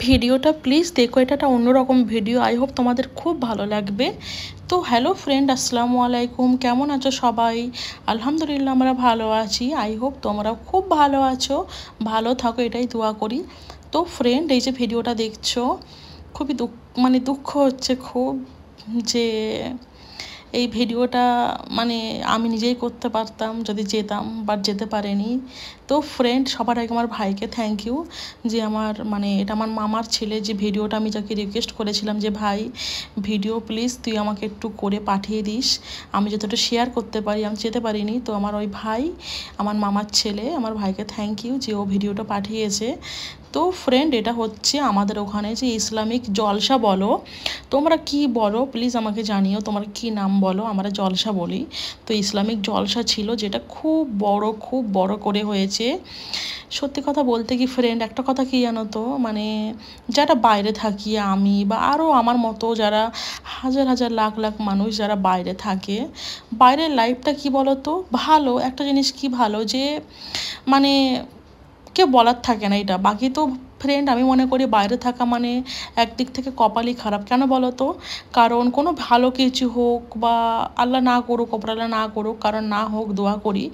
ভিডিওটা প্লিজ দেখো, এটা একটা অন্যরকম ভিডিও। আই হোপ তোমাদের খুব ভালো লাগবে। তো হ্যালো ফ্রেন্ড, আসসালামু আলাইকুম। কেমন আছো সবাই? আলহামদুলিল্লাহ আমরা ভালো আছি। আই হোপ তোমরাও খুব ভালো আছো, ভালো থাকো, এটাই দোয়া করি। তো ফ্রেন্ড, এই যে ভিডিওটা দেখছো, খুবই দুঃখ হচ্ছে খুব যে এই ভিডিওটা আমি নিজেই করতে পারতাম যদি যেতাম, বাট যেতে পারিনি। তো ফ্রেন্ড, সবার আগে আমার ভাইকে থ্যাংক ইউ যে এটা আমার মামার ছেলে, যে ভিডিওটা আমি যাকে রিকোয়েস্ট করেছিলাম যে ভাই ভিডিও প্লিজ তুই আমাকে একটু করে পাঠিয়ে দিস, আমি যতটা শেয়ার করতে পারি। আমি যেতে পারিনি, তো আমার ওই ভাই, আমার মামার ছেলে, আমার ভাইকে থ্যাংক ইউ যে ও ভিডিওটা পাঠিয়েছে। তো ফ্রেন্ড, এটা হচ্ছে আমাদের ওখানে যে ইসলামিক জলসা বলো, তোমরা কি বলো প্লিজ আমাকে জানিও, তোমরা কি নাম বলো। আমরা জলসা বলি। তো ইসলামিক জলসা ছিল, যেটা খুব বড় করে হয়েছে। সত্যি কথা বলতে কি ফ্রেন্ড, একটা কথা কি জানো তো, যারা বাইরে থাকি আমি, বা আরও আমার মতো যারা হাজার হাজার লাখ লাখ মানুষ যারা বাইরে থাকে, বাইরের লাইফটা কি বলো তো, ভালো একটা জিনিস, কি ভালো যে কেউ বলার থাকে না এটা। বাকি তো ফ্রেন্ড, আমি মনে করি বাইরে থাকা একদিক থেকে কপালই খারাপ। কেন বলো তো? কারণ কোনো ভালো কিছু হোক বা আল্লাহ না করুক, আল্লাহ না করুক, কারণ না হোক, দোয়া করি,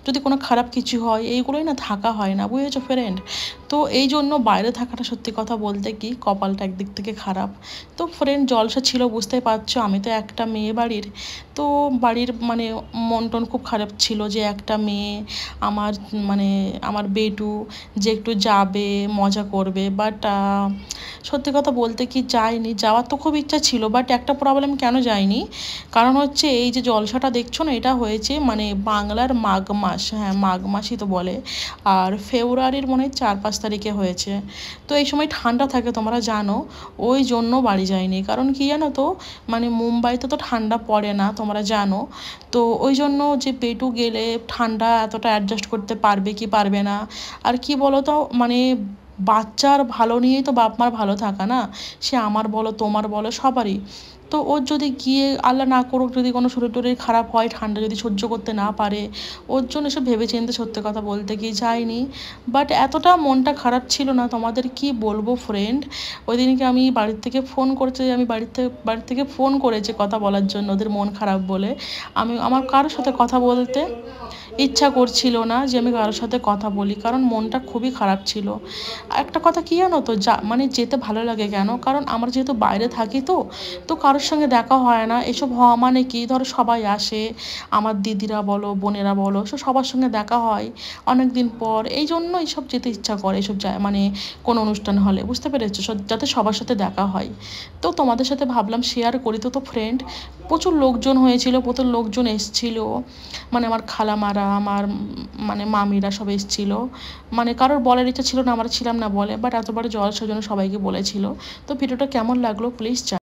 যদি কোনো খারাপ কিছু হয় এইগুলোই না থাকা হয় না, বুঝেছো ফ্রেন্ড? তো এই জন্য বাইরে থাকাটা সত্যি কথা বলতে কি কপালটা একদিক থেকে খারাপ। তো ফ্রেন্ড, জলসা ছিল, বুঝতেই পারছো, আমি তো একটা মেয়ে বাড়ির। তো বাড়ির মন টন খুব খারাপ ছিল যে একটা মেয়ে আমার আমার বেটু যে একটু যাবে, মজা করবে, বাট সত্যি কথা বলতে কি যায়নি। যাওয়ার তো খুব ইচ্ছা ছিল, বাট একটা প্রবলেম, কেন যায়নি, কারণ হচ্ছে এই যে জলসাটা দেখছো না, এটা হয়েছে বাংলার মাঘ মাস, হ্যাঁ মাঘ মাসই তো বলে, আর ফেব্রুয়ারির 4-5 তারিখে হয়েছে। তো এই সময় ঠান্ডা থাকে, তোমরা জানো, ওই জন্য বাড়ি যায়নি। কারণ কি জানো তো, মুম্বাইতে তো ঠান্ডা পড়ে না, তোমরা জানো। তো ওই জন্য যে পেটু গেলে ঠান্ডা এতটা অ্যাডজাস্ট করতে পারবে কি পারবে না। আর কি বলো তো, বাচ্চার ভালো নিয়েই তো বাপ মার ভালো থাকা না, সে আমার বলো তোমার বলো সবারই। তো ওর যদি গিয়ে আল্লাহ না করুক যদি কোনো শরীর টরীর খারাপ হয়, ঠান্ডা যদি সহ্য করতে না পারে, ওর জন্য এসব ভেবেচিন্তে সত্যি কথা বলতে কি যায়নি। বাট এতটা মনটা খারাপ ছিল না, তোমাদের কি বলবো ফ্রেন্ড। ওই দিনকে আমি বাড়ির থেকে ফোন করছে, আমি বাড়ির থেকে ফোন করেছে কথা বলার জন্য, ওদের মন খারাপ বলে। আমার কারোর সাথে কথা বলতে ইচ্ছা করছিল না যে আমি কারোর সাথে কথা বলি, কারণ মনটা খুবই খারাপ ছিল। একটা কথা কি জানো তো, যেতে ভালো লাগে কেন, কারণ আমরা যেহেতু বাইরে থাকি, তো কারোর সঙ্গে দেখা হয় না। এসব হওয়া কি, ধরো সবাই আসে, আমার দিদিরা বলো, বোনেরা বলো, সবার সঙ্গে দেখা হয় অনেক দিন পর, এই জন্য এইসব যেতে ইচ্ছা করে, এসব যায় কোনো অনুষ্ঠান হলে, বুঝতে পেরেছো, যাতে সবার সাথে দেখা হয়। তো তোমাদের সাথে ভাবলাম শেয়ার করি। তো ফ্রেন্ড, প্রচুর লোকজন হয়েছিল, প্রচুর লোকজন এসছিল, আমার খালামারা, আমার মামিরা সব এসছিল। কারোর বলার ইচ্ছা ছিল না, আমরা ছিলাম না বলে, বাট এতবার জলসার জন্য সবাইকে বলেছিল। তো ভিডিওটা কেমন লাগলো প্লিজ